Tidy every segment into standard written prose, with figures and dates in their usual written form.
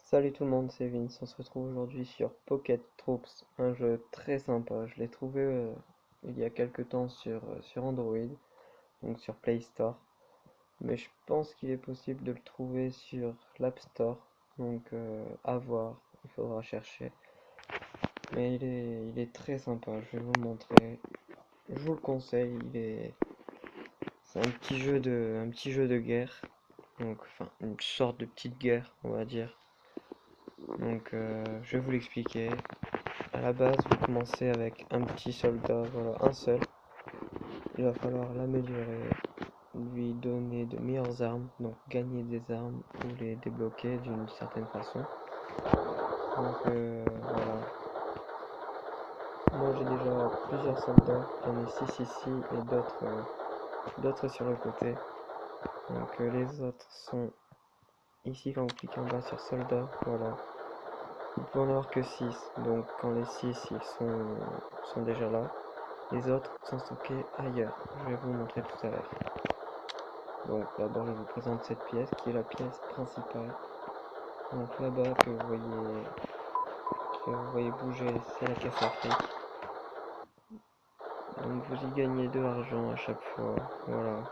Salut tout le monde, c'est Vince. On se retrouve aujourd'hui sur Pocket Troops, un jeu très sympa. Je l'ai trouvé il y a quelques temps sur Android, donc sur Play Store. Mais je pense qu'il est possible de le trouver sur l'App Store, donc à voir, il faudra chercher. Mais il est très sympa, je vais vous le montrer. Je vous le conseille, c'est un petit jeu de guerre, donc enfin une sorte de petite guerre, on va dire. Donc je vais vous l'expliquer. À la base, vous commencez avec un petit soldat, voilà, un seul. Il va falloir l'améliorer, lui donner de meilleures armes, donc gagner des armes ou les débloquer d'une certaine façon. Donc voilà. Moi j'ai déjà plusieurs soldats, j'en ai 6 ici et d'autres sur le côté. Donc les autres sont ici quand vous cliquez en bas sur soldats, voilà. Vous pouvez en avoir que 6, donc quand les 6 sont déjà là, les autres sont stockés ailleurs. Je vais vous le montrer tout à l'heure. Donc d'abord je vous présente cette pièce qui est la pièce principale. Donc là-bas que vous voyez bouger, c'est la caisse Afrique. Donc vous y gagnez de l'argent à chaque fois. Voilà.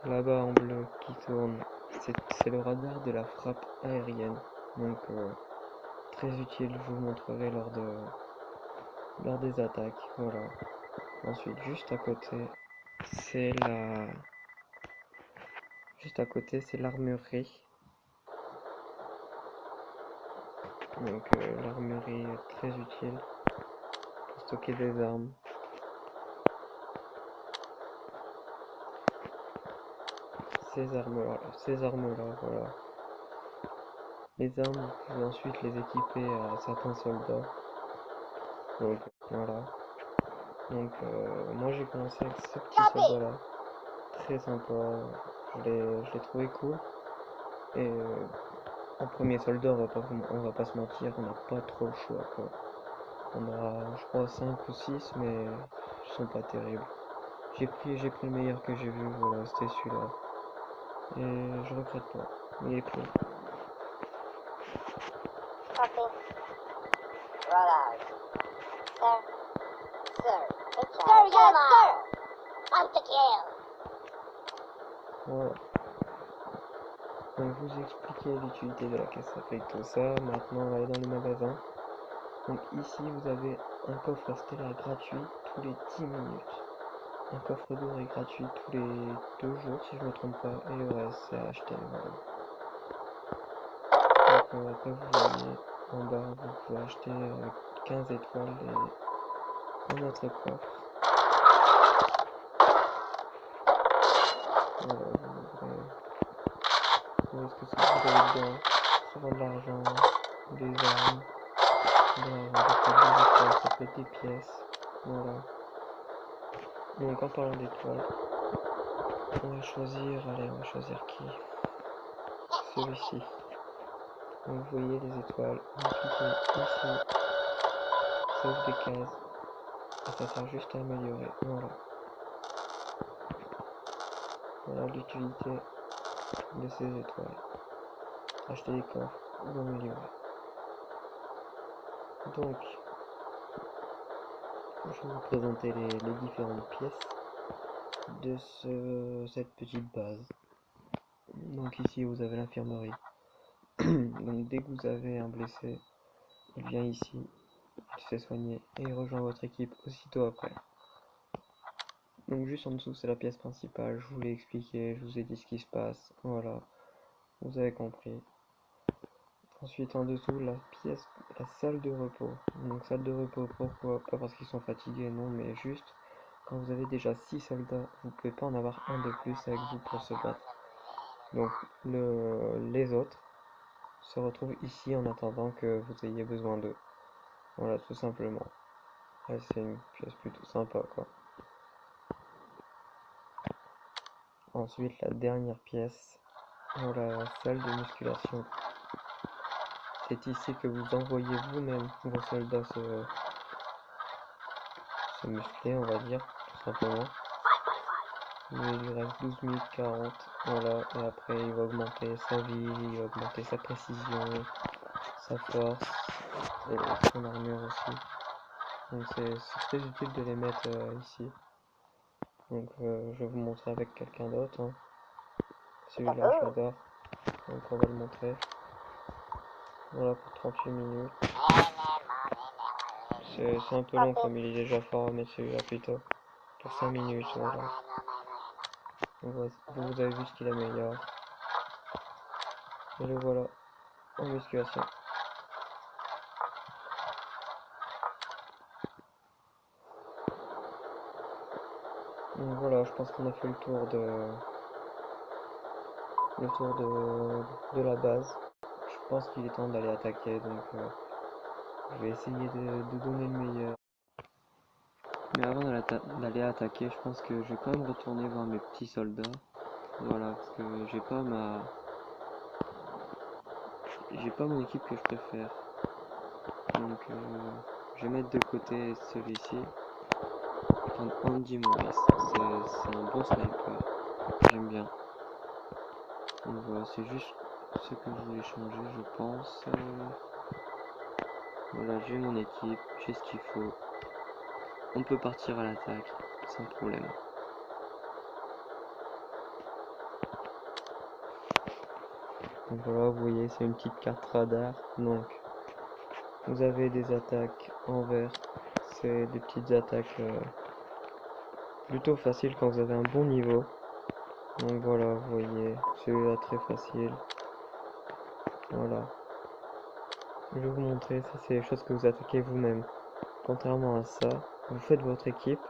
Là-bas en bleu qui tourne, c'est le radar de la frappe aérienne. Donc très utile, je vous montrerai lors des attaques. Voilà. Ensuite c'est la juste à côté c'est l'armurerie. Donc l'armurerie est très utile pour stocker des armes. Ces armes-là, voilà. Les armes, vous pouvez ensuite les équiper à certains soldats. Donc voilà. Donc moi j'ai commencé avec ce petit soldat-là. Très sympa. Je l'ai trouvé cool. Et en premier soldat, on va pas se mentir, on n'a pas trop le choix quoi. On a je crois 5 ou 6 mais ils sont pas terribles. J'ai pris le meilleur que j'ai vu, voilà, c'était celui-là. Et je regrette pas. Il est cool. Copy. Roll out. Sir. Sir. Sir, yes, sir. Want to kill. Voilà. Donc je vous ai expliqué l'utilité de la caisse Afrique, tout ça. Maintenant on va aller dans les magasins. Donc ici vous avez un coffre stellaire gratuit tous les 10 minutes. Un coffre doré gratuit tous les 2 jours si je me trompe pas. Et le reste c'est à acheter, voilà. Donc après vous voyez en bas vous pouvez acheter 15 étoiles et un autre coffre. Voilà, vous voyez ce que c'est que vous avez dedans. Soit de l'argent, des armes, de l'argent, ça peut être des étoiles, ça peut être des pièces. Voilà. Donc en parlant d'étoiles, on va choisir qui? Celui-ci. Donc vous voyez les étoiles, vous cliquez ici, ça ouvre des cases, et ça sert juste à améliorer. Voilà. Voilà l'utilité de ces étoiles. Acheter des coffres ou améliorer. Donc, je vais vous présenter les différentes pièces de cette petite base. Donc ici vous avez l'infirmerie. Donc dès que vous avez un blessé, il vient ici, il se fait soigner et il rejoint votre équipe aussitôt après. Donc juste en dessous c'est la pièce principale, je vous l'ai expliqué, je vous ai dit ce qui se passe, voilà, vous avez compris. Ensuite en dessous la salle de repos. Donc salle de repos, pourquoi? Pas parce qu'ils sont fatigués, non, mais juste quand vous avez déjà 6 soldats, vous pouvez pas en avoir un de plus avec vous pour se battre. Donc les autres se retrouvent ici en attendant que vous ayez besoin d'eux. Voilà, tout simplement. Ouais, c'est une pièce plutôt sympa, quoi. Ensuite, la dernière pièce, voilà, la salle de musculation. C'est ici que vous envoyez vous-même vos soldats se muscler, on va dire, tout simplement. Mais il lui reste 12 minutes 40. Voilà, et après il va augmenter sa vie, il va augmenter sa précision, sa force et son armure aussi. Donc c'est très utile de les mettre ici. Donc je vais vous montrer avec quelqu'un d'autre, hein. Celui-là je l'adore, donc on va le montrer. Voilà pour 38 minutes. C'est un peu long comme il est déjà fort, mais celui-là plutôt. Pour 5 minutes, voilà. Vous avez vu ce qu'il améliore. Et le voilà en musculation. Donc voilà, je pense qu'on a fait le tour de la base. Je pense qu'il est temps d'aller attaquer, donc je vais essayer de donner le meilleur. Mais avant d'aller attaquer, je pense que je vais quand même retourner voir mes petits soldats. Voilà, parce que j'ai pas mon équipe que je préfère. Donc je vais mettre de côté celui-ci. Prendre Andy Morris. C'est un bon sniper. J'aime bien. Donc voilà, c'est juste ce que je voulais changer, je pense. Voilà, j'ai mon équipe, j'ai ce qu'il faut. On peut partir à l'attaque sans problème. Donc voilà, vous voyez, c'est une petite carte radar. Donc, vous avez des attaques en vert. C'est des petites attaques plutôt faciles quand vous avez un bon niveau. Donc voilà, vous voyez, celui-là très facile. Voilà. Je vais vous montrer, ça c'est les choses que vous attaquez vous-même. Contrairement à ça, vous faites votre équipe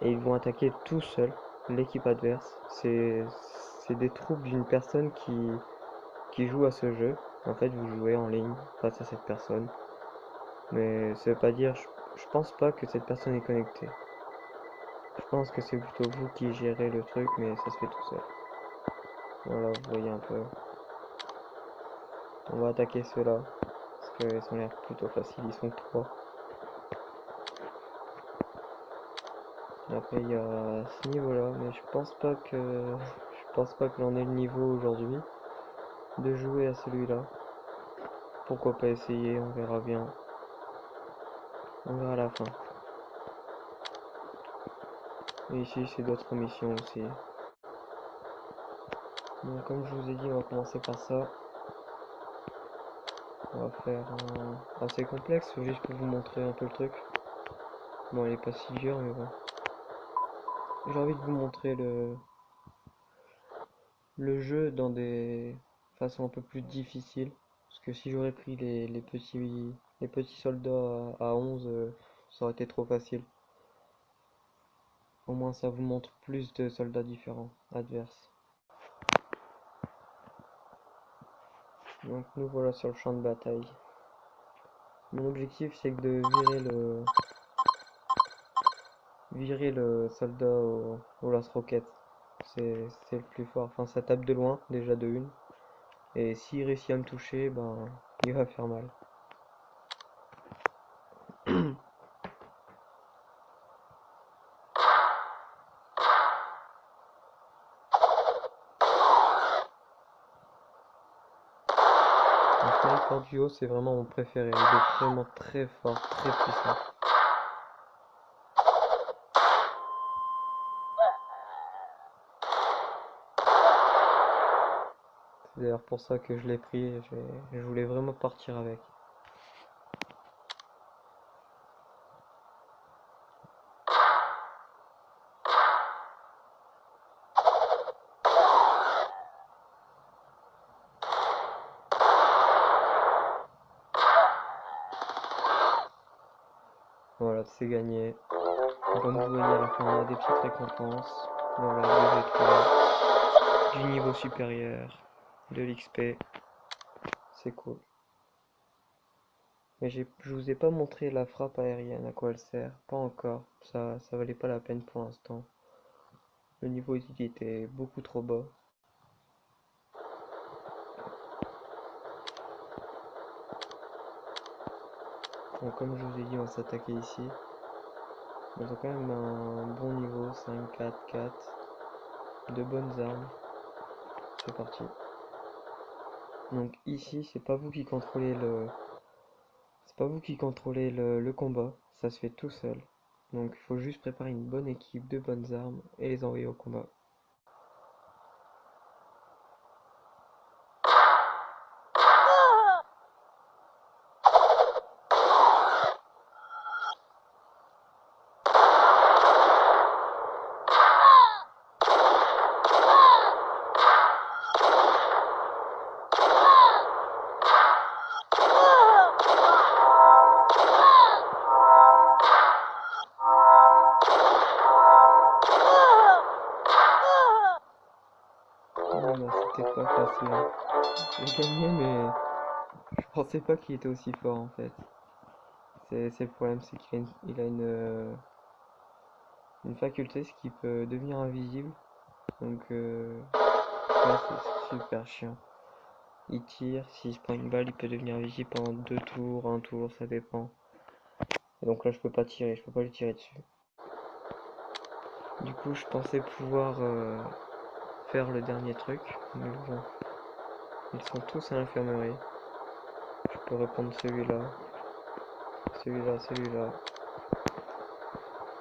et ils vont attaquer tout seuls l'équipe adverse. C'est des troupes d'une personne qui joue à ce jeu. En fait, vous jouez en ligne face à cette personne. Mais ça veut pas dire, je pense pas que cette personne est connectée. Je pense que c'est plutôt vous qui gérez le truc, mais ça se fait tout seul. Voilà, vous voyez un peu. On va attaquer ceux-là, parce qu'ils ont l'air plutôt faciles, ils sont que 3. Après il y a ce niveau-là, mais je pense pas que l'on ait le niveau aujourd'hui de jouer à celui-là. Pourquoi pas essayer, on verra bien. On verra à la fin. Et ici c'est d'autres missions aussi. Donc comme je vous ai dit, on va commencer par ça. On va faire un assez complexe, juste pour vous montrer un peu le truc. Bon, il est pas si dur, mais bon. J'ai envie de vous montrer le jeu dans des façons un peu plus difficiles. Parce que si j'aurais pris les petits soldats à 11, ça aurait été trop facile. Au moins ça vous montre plus de soldats différents, adverses. Donc nous voilà sur le champ de bataille. Mon objectif c'est de virer le soldat au lance-roquette. C'est le plus fort. Enfin ça tape de loin, déjà de une. Et s'il réussit à me toucher, ben il va faire mal. Le sniper duo, c'est vraiment mon préféré. Il est vraiment très fort, très puissant. C'est d'ailleurs pour ça que je l'ai pris. Je voulais vraiment partir avec. Voilà, c'est gagné. Comme vous voyez à la fin, on a des petites récompenses. Voilà, 2 étoiles, du niveau supérieur, de l'XP. C'est cool. Mais je vous ai pas montré la frappe aérienne, à quoi elle sert. Pas encore. Ça valait pas la peine pour l'instant. Le niveau il était beaucoup trop bas. Bon, comme je vous ai dit, on va s'attaquer ici. Ils ont quand même un bon niveau, 5, 4, 4. De bonnes armes. c'est parti. Donc ici, c'est pas vous qui contrôlez le combat, ça se fait tout seul. Donc il faut juste préparer une bonne équipe, de bonnes armes et les envoyer au combat. C'était pas facile, hein. J'ai gagné, mais je pensais pas qu'il était aussi fort en fait. C'est le problème, c'est qu'il a une faculté, ce qui peut devenir invisible. Donc ça c'est super chiant. Il tire, s'il se prend une balle, il peut devenir invisible pendant 2 tours, un tour, ça dépend. Et donc là je peux pas tirer, je peux pas lui tirer dessus. Du coup je pensais pouvoir faire le dernier truc, mais bon, ils sont tous à l'infirmerie. Je peux reprendre celui-là, celui-là.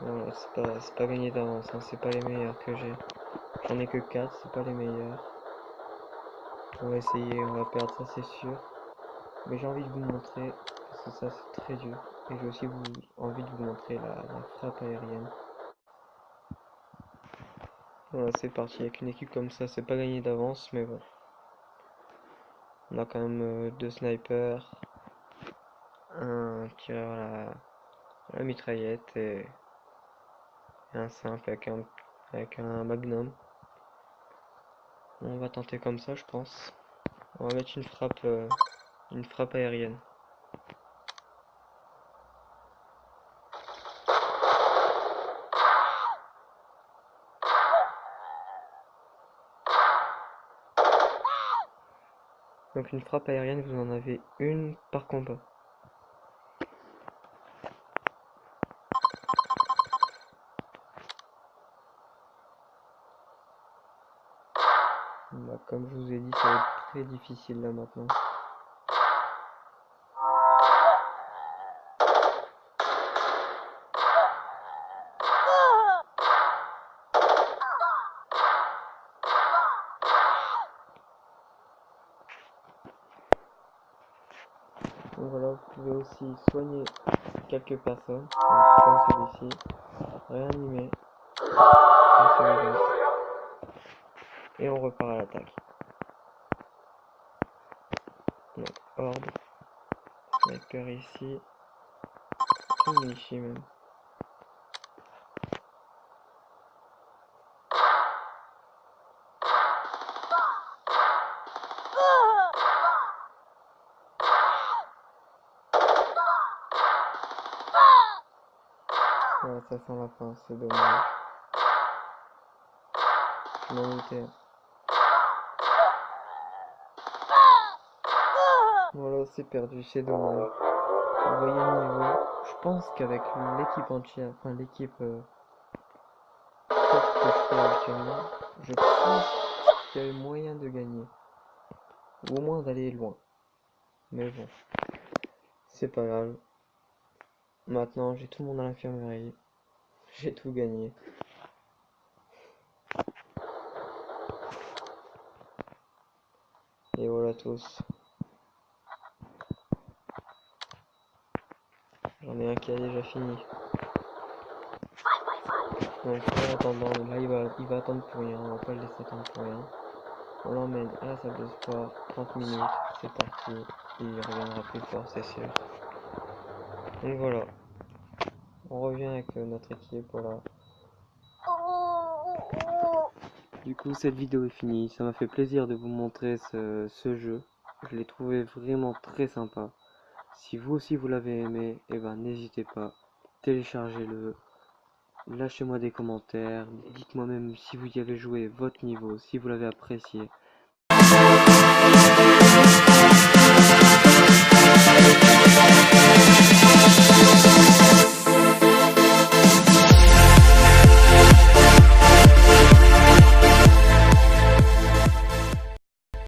Voilà, c'est pas gagné d'avance, hein, c'est pas les meilleurs que j'ai. J'en ai que 4, c'est pas les meilleurs. On va essayer, on va perdre, ça c'est sûr. Mais j'ai envie de vous montrer, parce que ça c'est très dur. Et j'ai aussi envie de vous montrer la frappe aérienne. Voilà, c'est parti, avec une équipe comme ça, c'est pas gagné d'avance, mais bon. On a quand même 2 snipers, un tireur à la mitraillette et un simple avec un magnum. On va tenter comme ça, je pense. On va mettre une frappe aérienne. Donc une frappe aérienne, vous en avez une par combat. Bah, comme je vous ai dit, ça va être très difficile là maintenant. Donc voilà, vous pouvez aussi soigner quelques personnes, donc comme celui-ci, réanimer, comme celui-là, et on repart à l'attaque. Donc horde, sniper ici, tout ici même. Voilà, ça sent la fin, c'est dommage. Je m'en doutais. Voilà, c'est perdu, c'est dommage. Vous voyez le niveau. Je pense qu'avec l'équipe entière, enfin l'équipe forte que je fais actuellement, je pense qu'il y a eu moyen de gagner. Ou au moins d'aller loin. Mais bon, c'est pas grave. Maintenant, j'ai tout le monde à l'infirmerie. J'ai tout gagné. Et voilà tous. J'en ai un qui a déjà fini. Donc en attendant, là il va attendre pour rien, on va pas le laisser attendre pour rien. On l'emmène à la salle de sport, 30 minutes, c'est parti, et il reviendra plus fort, c'est sûr. Donc voilà, on revient avec notre équipe, voilà. Du coup cette vidéo est finie, ça m'a fait plaisir de vous montrer ce jeu. Je l'ai trouvé vraiment très sympa. Si vous aussi vous l'avez aimé, eh ben n'hésitez pas, téléchargez-le. Lâchez-moi des commentaires, dites-moi même si vous y avez joué, votre niveau, si vous l'avez apprécié.